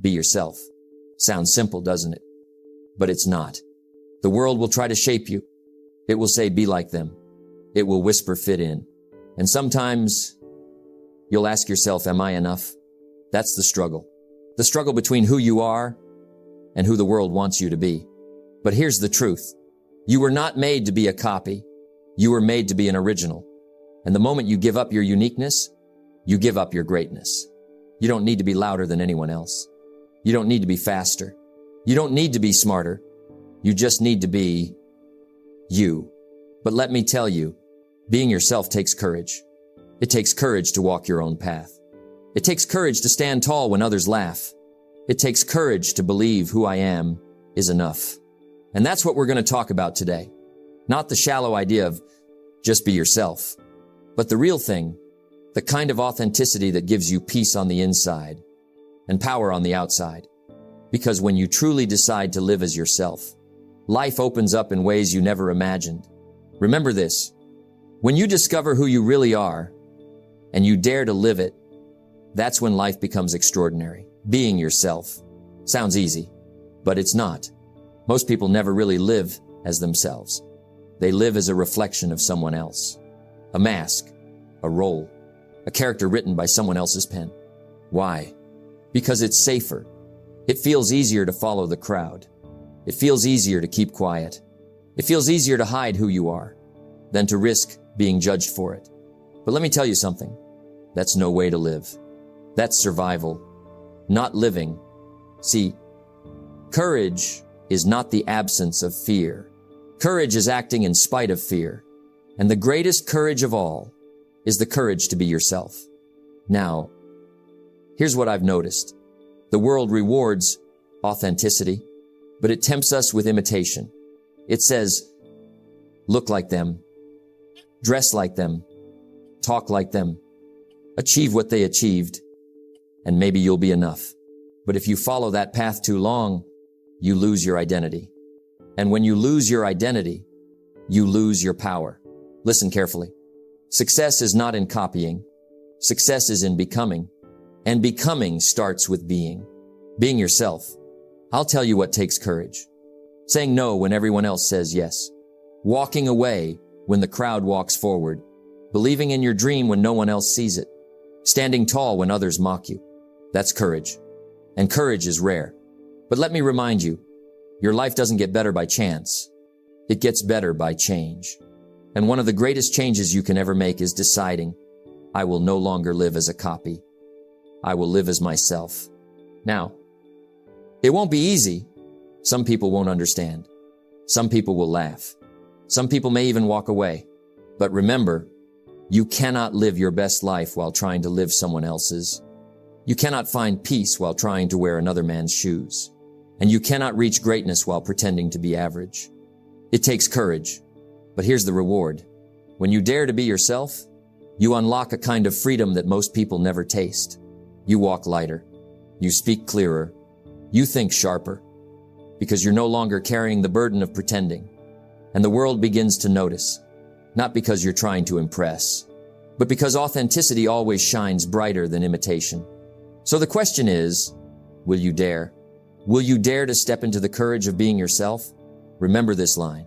Be yourself. Sounds simple, doesn't it? But it's not. The world will try to shape you. It will say, be like them. It will whisper, fit in. And sometimes you'll ask yourself, am I enough? That's the struggle. The struggle between who you are and who the world wants you to be. But here's the truth. You were not made to be a copy. You were made to be an original. And the moment you give up your uniqueness, you give up your greatness. You don't need to be louder than anyone else. You don't need to be faster. You don't need to be smarter. You just need to be you. But let me tell you, being yourself takes courage. It takes courage to walk your own path. It takes courage to stand tall when others laugh. It takes courage to believe who I am is enough. And that's what we're going to talk about today. Not the shallow idea of just be yourself, but the real thing, the kind of authenticity that gives you peace on the inside and power on the outside. Because when you truly decide to live as yourself, life opens up in ways you never imagined. Remember this, when you discover who you really are and you dare to live it, that's when life becomes extraordinary. Being yourself sounds easy, but it's not. Most people never really live as themselves. They live as a reflection of someone else. A mask, a role, a character written by someone else's pen. Why? Because it's safer. It feels easier to follow the crowd. It feels easier to keep quiet. It feels easier to hide who you are than to risk being judged for it. But let me tell you something. That's no way to live. That's survival, not living. See, courage is not the absence of fear. Courage is acting in spite of fear. And the greatest courage of all is the courage to be yourself. Now, here's what I've noticed. The world rewards authenticity, but it tempts us with imitation. It says, look like them, dress like them, talk like them, achieve what they achieved, and maybe you'll be enough. But if you follow that path too long, you lose your identity. And when you lose your identity, you lose your power. Listen carefully. Success is not in copying. Success is in becoming. And becoming starts with being. Being yourself. I'll tell you what takes courage. Saying no when everyone else says yes. Walking away when the crowd walks forward. Believing in your dream when no one else sees it. Standing tall when others mock you. That's courage. And courage is rare. But let me remind you, your life doesn't get better by chance. It gets better by change. And one of the greatest changes you can ever make is deciding, I will no longer live as a copy. I will live as myself. Now, it won't be easy. Some people won't understand. Some people will laugh. Some people may even walk away. But remember, you cannot live your best life while trying to live someone else's. You cannot find peace while trying to wear another man's shoes. And you cannot reach greatness while pretending to be average. It takes courage. But here's the reward. When you dare to be yourself, you unlock a kind of freedom that most people never taste. You walk lighter. You speak clearer. You think sharper. Because you're no longer carrying the burden of pretending. And the world begins to notice. Not because you're trying to impress, but because authenticity always shines brighter than imitation. So the question is, will you dare? Will you dare to step into the courage of being yourself? Remember this line.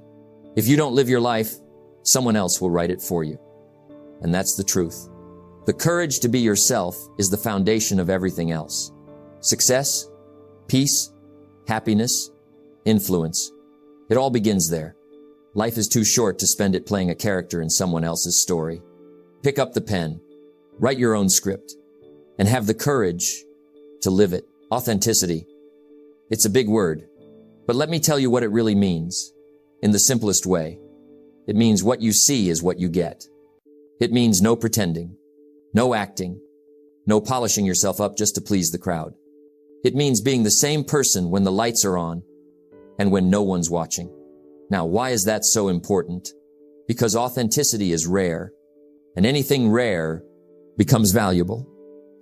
If you don't live your life, someone else will write it for you. And that's the truth. The courage to be yourself is the foundation of everything else. Success, peace, happiness, influence. It all begins there. Life is too short to spend it playing a character in someone else's story. Pick up the pen, write your own script, and have the courage to live it. Authenticity. It's a big word, but let me tell you what it really means. In the simplest way, it means what you see is what you get. It means no pretending, no acting, no polishing yourself up just to please the crowd. It means being the same person when the lights are on and when no one's watching. Now, why is that so important? Because authenticity is rare, and anything rare becomes valuable.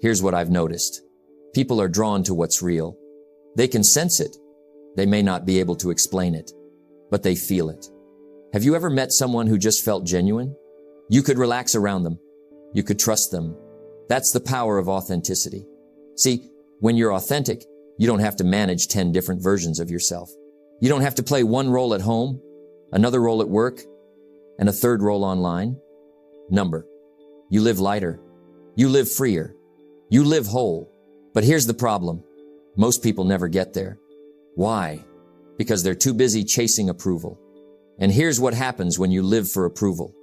Here's what I've noticed. People are drawn to what's real. They can sense it. They may not be able to explain it, but they feel it. Have you ever met someone who just felt genuine? You could relax around them. You could trust them. That's the power of authenticity. See, when you're authentic, you don't have to manage 10 different versions of yourself. You don't have to play one role at home, another role at work, and a third role online. You live lighter. You live freer. You live whole. But here's the problem. Most people never get there. Why? Because they're too busy chasing approval. And here's what happens when you live for approval.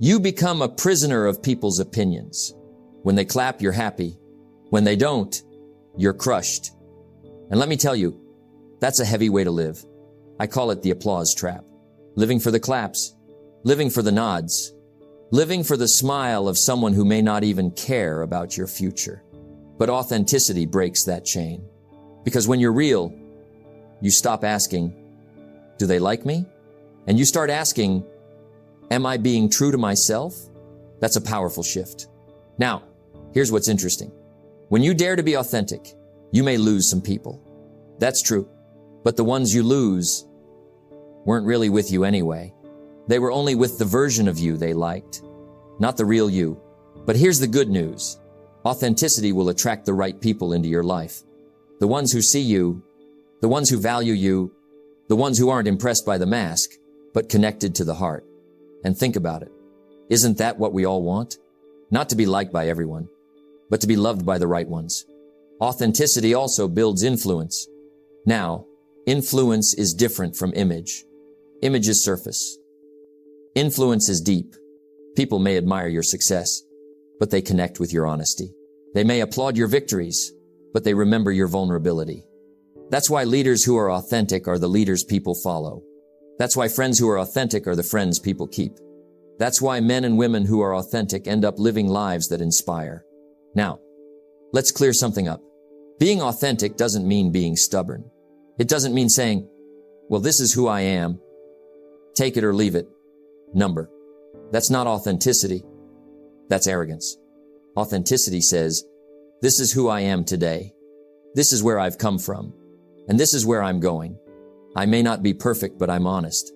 You become a prisoner of people's opinions. When they clap, you're happy. When they don't, you're crushed. And let me tell you, that's a heavy way to live. I call it the applause trap. Living for the claps, living for the nods, living for the smile of someone who may not even care about your future. But authenticity breaks that chain. Because when you're real, you stop asking, do they like me? And you start asking, am I being true to myself? That's a powerful shift. Now, here's what's interesting. When you dare to be authentic, you may lose some people. That's true. But the ones you lose weren't really with you anyway. They were only with the version of you they liked, not the real you. But here's the good news. Authenticity will attract the right people into your life. The ones who see you, the ones who value you, the ones who aren't impressed by the mask, but connected to the heart. And think about it. Isn't that what we all want? Not to be liked by everyone, but to be loved by the right ones. Authenticity also builds influence. Now, influence is different from image. Image is surface. Influence is deep. People may admire your success, but they connect with your honesty. They may applaud your victories, but they remember your vulnerability. That's why leaders who are authentic are the leaders people follow. That's why friends who are authentic are the friends people keep. That's why men and women who are authentic end up living lives that inspire. Now, let's clear something up. Being authentic doesn't mean being stubborn. It doesn't mean saying, well, this is who I am. Take it or leave it. That's not authenticity. That's arrogance. Authenticity says, this is who I am today. This is where I've come from. And this is where I'm going. I may not be perfect, but I'm honest.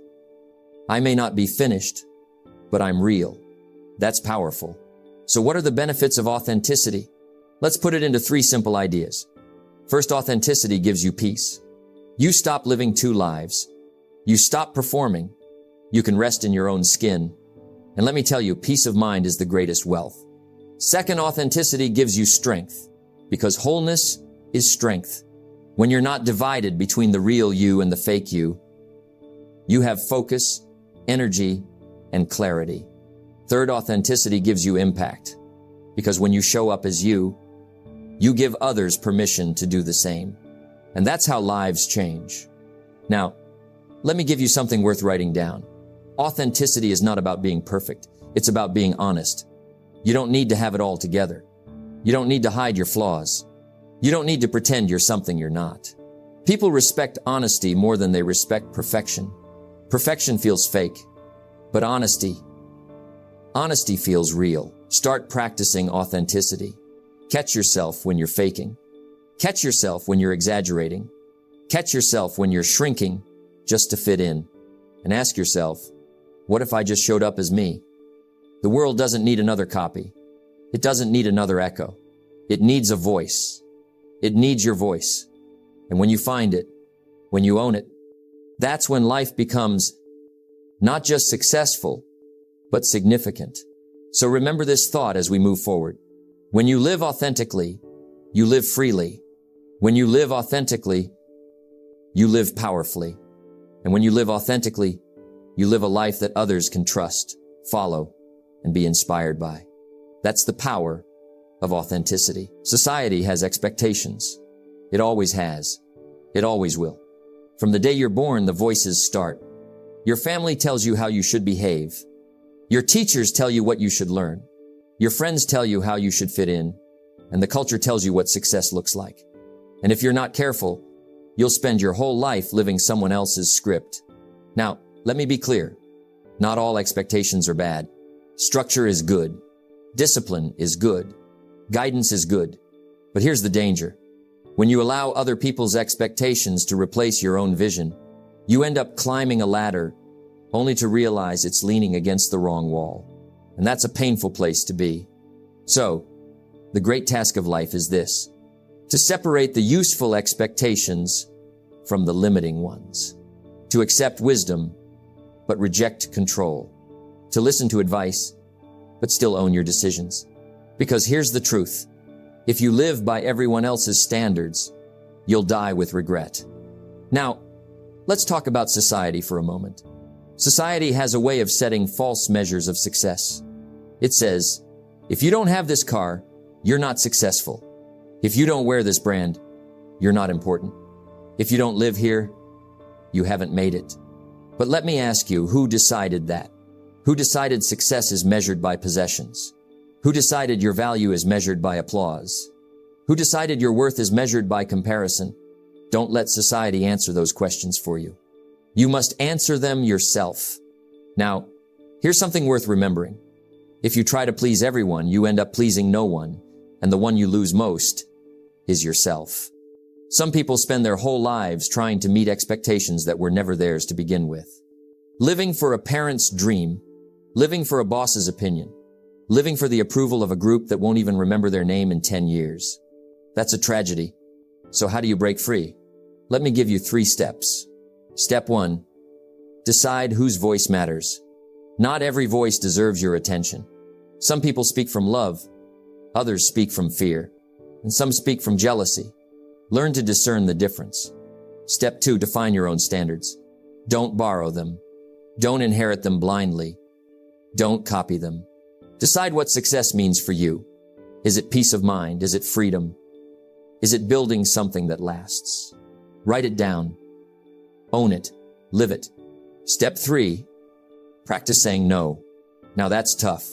I may not be finished, but I'm real. That's powerful. So what are the benefits of authenticity? Let's put it into 3 simple ideas. First, authenticity gives you peace. You stop living 2 lives. You stop performing. You can rest in your own skin. And let me tell you, peace of mind is the greatest wealth. Second, authenticity gives you strength, because wholeness is strength. When you're not divided between the real you and the fake you, you have focus, energy, and clarity. Third, authenticity gives you impact, because when you show up as you give others permission to do the same. And that's how lives change. Now, let me give you something worth writing down. Authenticity is not about being perfect. It's about being honest. You don't need to have it all together. You don't need to hide your flaws. You don't need to pretend you're something you're not. People respect honesty more than they respect perfection. Perfection feels fake, but honesty feels real. Start practicing authenticity. Catch yourself when you're faking. Catch yourself when you're exaggerating. Catch yourself when you're shrinking just to fit in. And ask yourself, what if I just showed up as me? The world doesn't need another copy. It doesn't need another echo. It needs a voice. It needs your voice. And when you find it, when you own it, that's when life becomes not just successful, but significant. So remember this thought as we move forward. When you live authentically, you live freely. When you live authentically, you live powerfully. And when you live authentically, you live a life that others can trust, follow, and be inspired by. That's the power of authenticity. Society has expectations. It always has. It always will. From the day you're born, the voices start. Your family tells you how you should behave. Your teachers tell you what you should learn. Your friends tell you how you should fit in. And the culture tells you what success looks like. And if you're not careful, you'll spend your whole life living someone else's script. Now, let me be clear. Not all expectations are bad. Structure is good. Discipline is good. Guidance is good. But here's the danger. When you allow other people's expectations to replace your own vision, you end up climbing a ladder only to realize it's leaning against the wrong wall. And that's a painful place to be. So, the great task of life is this. to separate the useful expectations from the limiting ones, to accept wisdom but reject control, to listen to advice but still own your decisions. Because here's the truth. If you live by everyone else's standards, you'll die with regret. Now, let's talk about society for a moment. Society has a way of setting false measures of success. It says, if you don't have this car, you're not successful. If you don't wear this brand, you're not important. If you don't live here, you haven't made it. But let me ask you, who decided that? Who decided success is measured by possessions? Who decided your value is measured by applause? Who decided your worth is measured by comparison? Don't let society answer those questions for you. You must answer them yourself. Now, here's something worth remembering. If you try to please everyone, you end up pleasing no one, and the one you lose most is yourself. Some people spend their whole lives trying to meet expectations that were never theirs to begin with. Living for a parent's dream, living for a boss's opinion, living for the approval of a group that won't even remember their name in 10 years. That's a tragedy. So how do you break free? Let me give you 3 steps. Step 1, decide whose voice matters. Not every voice deserves your attention. Some people speak from love, others speak from fear, and some speak from jealousy. Learn to discern the difference. Step 2, define your own standards. Don't borrow them. Don't inherit them blindly. Don't copy them. Decide what success means for you. Is it peace of mind? Is it freedom? Is it building something that lasts? Write it down. Own it. Live it. Step 3, practice saying no. Now that's tough.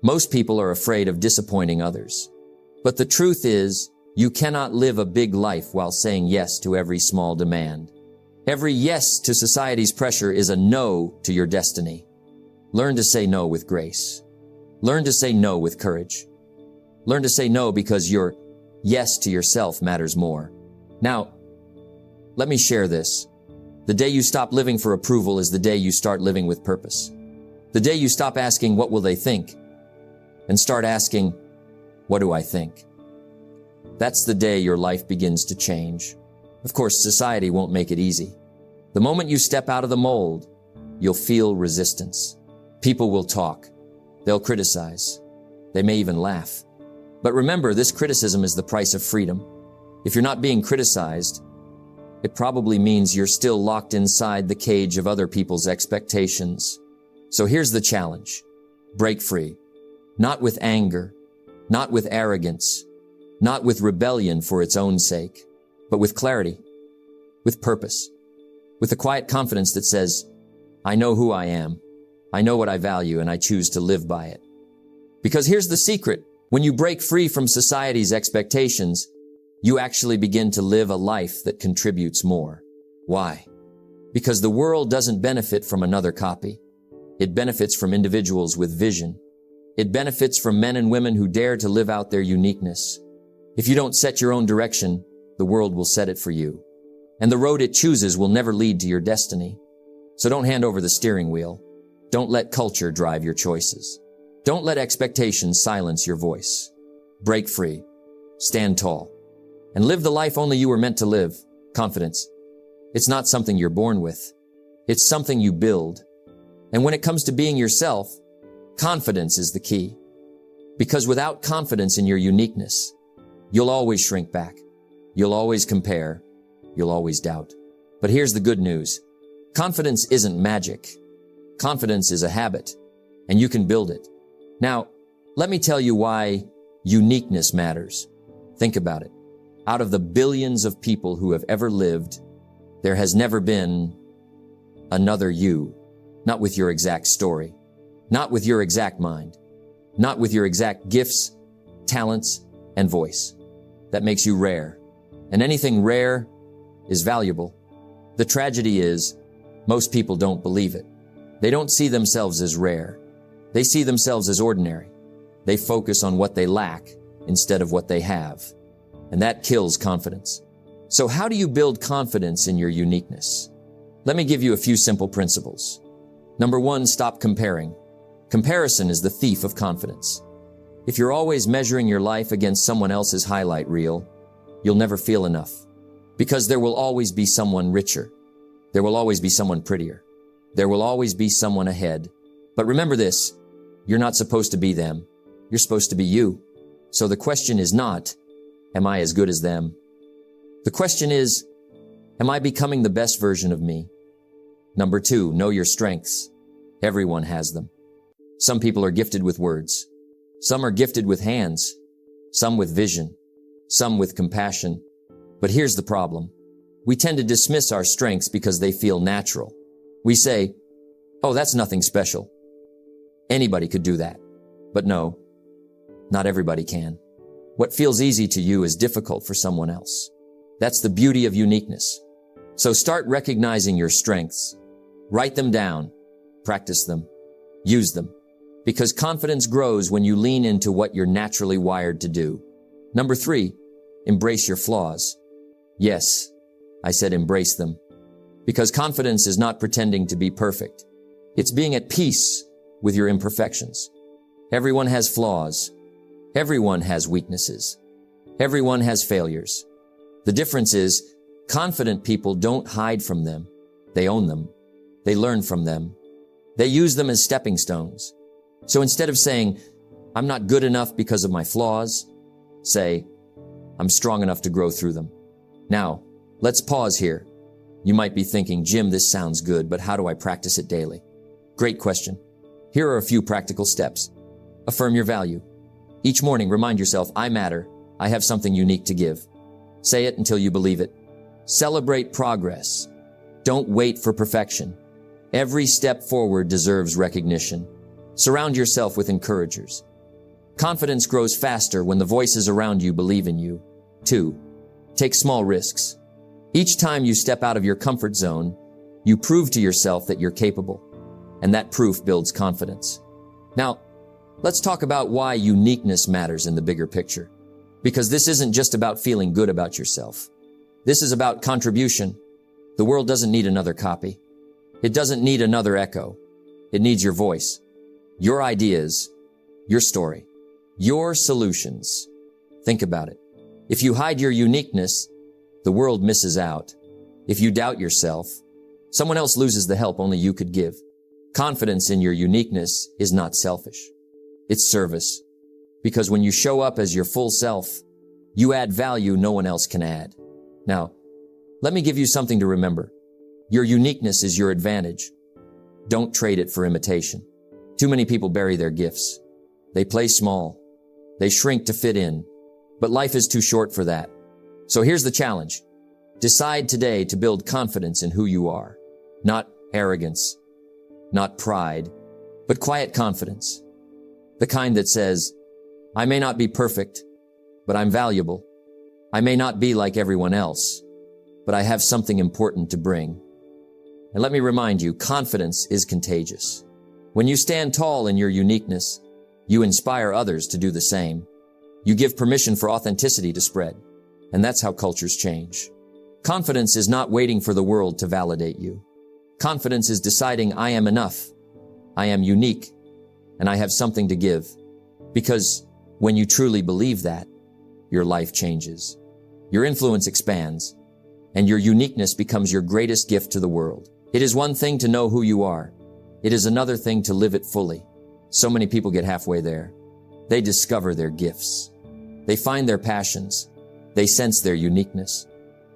Most people are afraid of disappointing others. But the truth is, you cannot live a big life while saying yes to every small demand. Every yes to society's pressure is a no to your destiny. Learn to say no with grace. Learn to say no with courage. Learn to say no because your yes to yourself matters more. Now, let me share this. The day you stop living for approval is the day you start living with purpose. The day you stop asking, what will they think? And start asking, what do I think? That's the day your life begins to change. Of course, society won't make it easy. The moment you step out of the mold, you'll feel resistance. People will talk. They'll criticize. They may even laugh. But remember, this criticism is the price of freedom. If you're not being criticized, it probably means you're still locked inside the cage of other people's expectations. So here's the challenge. Break free. Not with anger, not with arrogance, not with rebellion for its own sake, but with clarity, with purpose, with a quiet confidence that says, I know who I am, I know what I value, and I choose to live by it. Because here's the secret. When you break free from society's expectations, you actually begin to live a life that contributes more. Why? Because the world doesn't benefit from another copy. It benefits from individuals with vision. It benefits from men and women who dare to live out their uniqueness. If you don't set your own direction, the world will set it for you. And the road it chooses will never lead to your destiny. So don't hand over the steering wheel. Don't let culture drive your choices. Don't let expectations silence your voice. Break free. Stand tall. And live the life only you were meant to live. Confidence. It's not something you're born with. It's something you build. And when it comes to being yourself, confidence is the key. Because without confidence in your uniqueness, you'll always shrink back. You'll always compare. You'll always doubt. But here's the good news. Confidence isn't magic. Confidence is a habit, and you can build it. Now, let me tell you why uniqueness matters. Think about it. Out of the billions of people who have ever lived, there has never been another you. Not with your exact story. Not with your exact mind. Not with your exact gifts, talents, and voice. That makes you rare. And anything rare is valuable. The tragedy is, most people don't believe it. They don't see themselves as rare. They see themselves as ordinary. They focus on what they lack instead of what they have. And that kills confidence. So how do you build confidence in your uniqueness? Let me give you a few simple principles. Number 1, stop comparing. Comparison is the thief of confidence. If you're always measuring your life against someone else's highlight reel, you'll never feel enough. Because there will always be someone richer. There will always be someone prettier. There will always be someone ahead. But remember this, you're not supposed to be them. You're supposed to be you. So the question is not, am I as good as them? The question is, am I becoming the best version of me? Number 2, know your strengths. Everyone has them. Some people are gifted with words. Some are gifted with hands. Some with vision. Some with compassion. But here's the problem. We tend to dismiss our strengths because they feel natural. We say, oh, that's nothing special. Anybody could do that. But no, not everybody can. What feels easy to you is difficult for someone else. That's the beauty of uniqueness. So start recognizing your strengths. Write them down. Practice them. Use them. Because confidence grows when you lean into what you're naturally wired to do. Number 3, embrace your flaws. Yes, I said embrace them. Because confidence is not pretending to be perfect. It's being at peace with your imperfections. Everyone has flaws. Everyone has weaknesses. Everyone has failures. The difference is, confident people don't hide from them. They own them. They learn from them. They use them as stepping stones. So instead of saying, I'm not good enough because of my flaws, say, I'm strong enough to grow through them. Now, let's pause here. You might be thinking, Jim, this sounds good, but how do I practice it daily? Great question. Here are a few practical steps. Affirm your value. Each morning, remind yourself, I matter. I have something unique to give. Say it until you believe it. Celebrate progress. Don't wait for perfection. Every step forward deserves recognition. Surround yourself with encouragers. Confidence grows faster when the voices around you believe in you. 2, take small risks. Each time you step out of your comfort zone, you prove to yourself that you're capable. And that proof builds confidence. Now, let's talk about why uniqueness matters in the bigger picture. Because this isn't just about feeling good about yourself. This is about contribution. The world doesn't need another copy. It doesn't need another echo. It needs your voice, your ideas, your story, your solutions. Think about it. If you hide your uniqueness, the world misses out. If you doubt yourself, someone else loses the help only you could give. Confidence in your uniqueness is not selfish. It's service. Because when you show up as your full self, you add value no one else can add. Now, let me give you something to remember. Your uniqueness is your advantage. Don't trade it for imitation. Too many people bury their gifts. They play small. They shrink to fit in. But life is too short for that. So here's the challenge. Decide today to build confidence in who you are. Not arrogance, not pride, but quiet confidence. The kind that says, I may not be perfect, but I'm valuable. I may not be like everyone else, but I have something important to bring. And let me remind you, confidence is contagious. When you stand tall in your uniqueness, you inspire others to do the same. You give permission for authenticity to spread. And that's how cultures change. Confidence is not waiting for the world to validate you. Confidence is deciding I am enough. I am unique. And I have something to give. Because when you truly believe that, your life changes. Your influence expands. And your uniqueness becomes your greatest gift to the world. It is one thing to know who you are. It is another thing to live it fully. So many people get halfway there. They discover their gifts. They find their passions. They sense their uniqueness.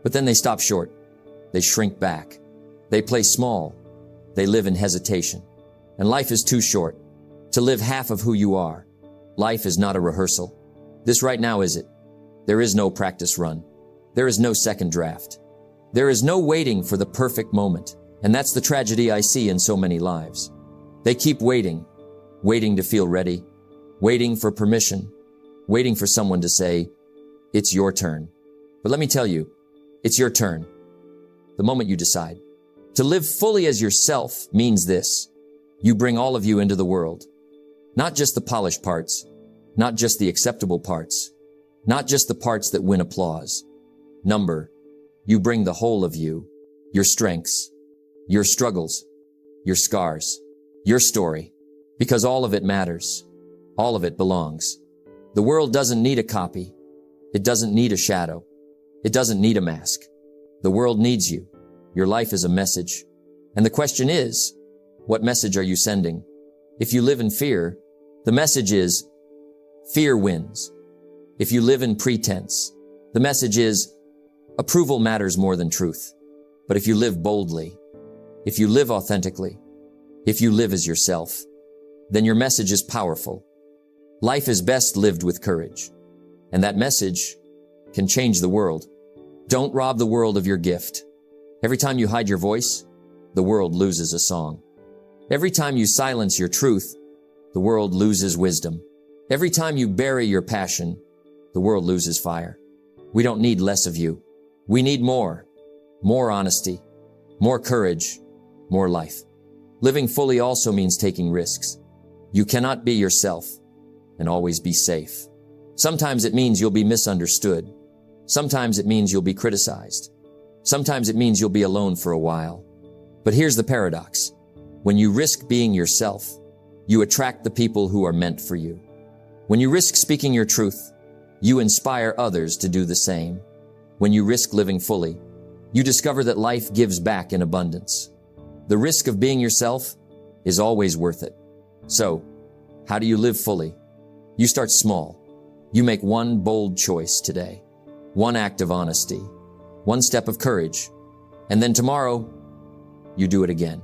But then they stop short. They shrink back. They play small. They live in hesitation. And life is too short to live half of who you are. Life is not a rehearsal. This right now is it. There is no practice run. There is no second draft. There is no waiting for the perfect moment. And that's the tragedy I see in so many lives. They keep waiting, waiting to feel ready, waiting for permission, waiting for someone to say, it's your turn. But let me tell you, it's your turn. The moment you decide. To live fully as yourself means this. You bring all of you into the world. Not just the polished parts, not just the acceptable parts, not just the parts that win applause. You bring the whole of you, your strengths, your struggles, your scars, your story, because all of it matters. All of it belongs. The world doesn't need a copy. It doesn't need a shadow. It doesn't need a mask. The world needs you. Your life is a message. And the question is, what message are you sending? If you live in fear, the message is, fear wins. If you live in pretense, the message is, approval matters more than truth. But if you live boldly, if you live authentically, if you live as yourself, then your message is powerful. Life is best lived with courage. And that message can change the world. Don't rob the world of your gift. Every time you hide your voice, the world loses a song. Every time you silence your truth, the world loses wisdom. Every time you bury your passion, the world loses fire. We don't need less of you. We need more. More honesty, more courage, more life. Living fully also means taking risks. You cannot be yourself and always be safe. Sometimes it means you'll be misunderstood. Sometimes it means you'll be criticized. Sometimes it means you'll be alone for a while. But here's the paradox. When you risk being yourself, you attract the people who are meant for you. When you risk speaking your truth, you inspire others to do the same. When you risk living fully, you discover that life gives back in abundance. The risk of being yourself is always worth it. So, how do you live fully? You start small. You make one bold choice today, one act of honesty, one step of courage, and then tomorrow, you do it again.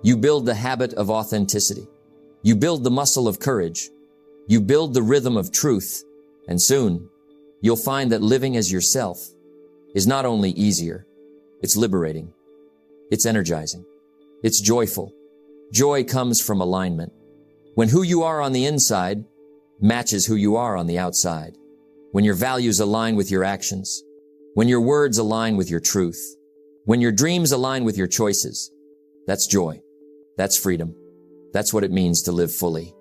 You build the habit of authenticity. You build the muscle of courage. You build the rhythm of truth, and soon, you'll find that living as yourself is not only easier, it's liberating, it's energizing, it's joyful. Joy comes from alignment. When who you are on the inside matches who you are on the outside, when your values align with your actions, when your words align with your truth, when your dreams align with your choices, that's joy. That's freedom. That's what it means to live fully.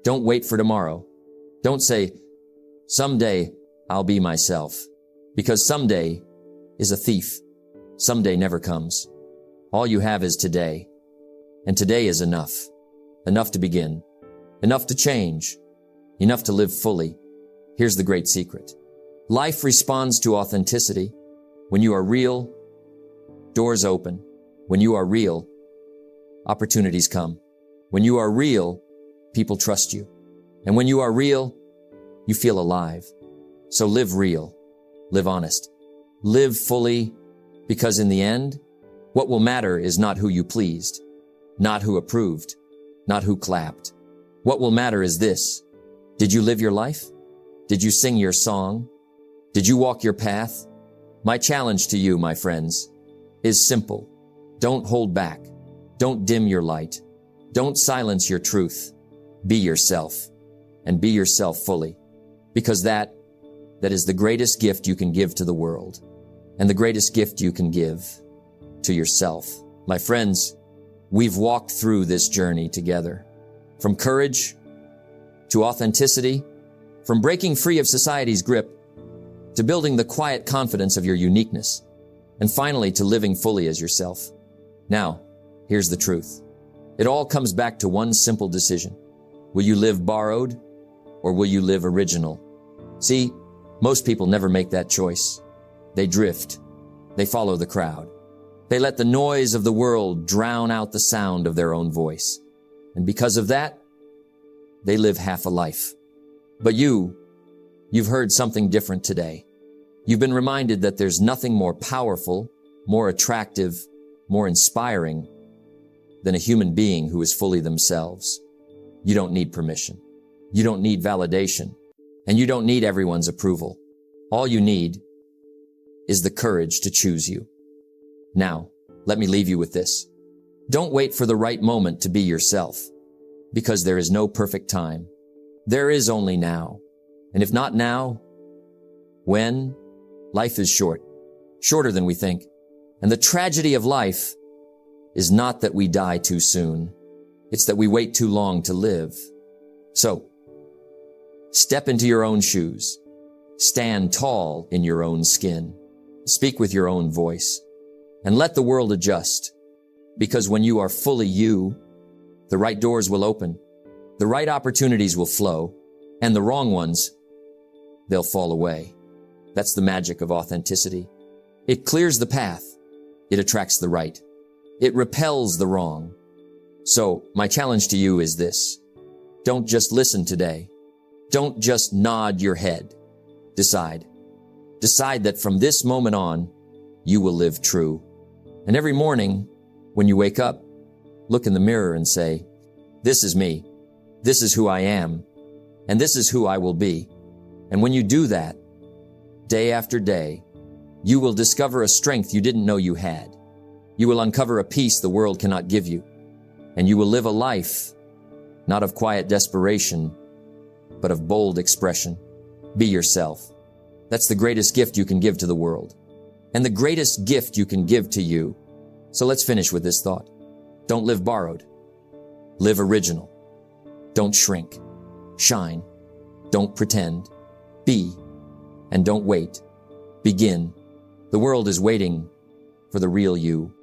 Don't wait for tomorrow. Don't say, someday I'll be myself, because someday is a thief. Someday never comes. All you have is today, and today is enough. Enough to begin, enough to change, enough to live fully. Here's the great secret. Life responds to authenticity. When you are real, doors open. When you are real, opportunities come. When you are real, people trust you. And when you are real, you feel alive. So live real, live honest, live fully, because in the end, what will matter is not who you pleased, not who approved, not who clapped. What will matter is this. Did you live your life? Did you sing your song? Did you walk your path? My challenge to you, my friends, is simple. Don't hold back. Don't dim your light. Don't silence your truth. Be yourself, and be yourself fully, because that is the greatest gift you can give to the world, and the greatest gift you can give to yourself. My friends, we've walked through this journey together, from courage to authenticity, from breaking free of society's grip to building the quiet confidence of your uniqueness, and finally to living fully as yourself. Now, here's the truth. It all comes back to one simple decision. Will you live borrowed, or will you live original? See, most people never make that choice. They drift. They follow the crowd. They let the noise of the world drown out the sound of their own voice. And because of that, they live half a life. But you've heard something different today. You've been reminded that there's nothing more powerful, more attractive, more inspiring than a human being who is fully themselves. You don't need permission. You don't need validation. And you don't need everyone's approval. All you need is the courage to choose you. Now, let me leave you with this. Don't wait for the right moment to be yourself, because there is no perfect time. There is only now. And if not now, when? Life is short, shorter than we think. And the tragedy of life is not that we die too soon. It's that we wait too long to live. So, step into your own shoes. Stand tall in your own skin. Speak with your own voice. And let the world adjust. Because when you are fully you, the right doors will open. The right opportunities will flow. And the wrong ones, they'll fall away. That's the magic of authenticity. It clears the path. It attracts the right. It repels the wrong. So my challenge to you is this. Don't just listen today. Don't just nod your head. Decide. Decide that from this moment on, you will live true. And every morning, when you wake up, look in the mirror and say, this is me. This is who I am. And this is who I will be. And when you do that, day after day, you will discover a strength you didn't know you had. You will uncover a peace the world cannot give you. And you will live a life, not of quiet desperation, but of bold expression. Be yourself. That's the greatest gift you can give to the world. And the greatest gift you can give to you. So let's finish with this thought. Don't live borrowed. Live original. Don't shrink. Shine. Don't pretend. Be. And don't wait. Begin. The world is waiting for the real you.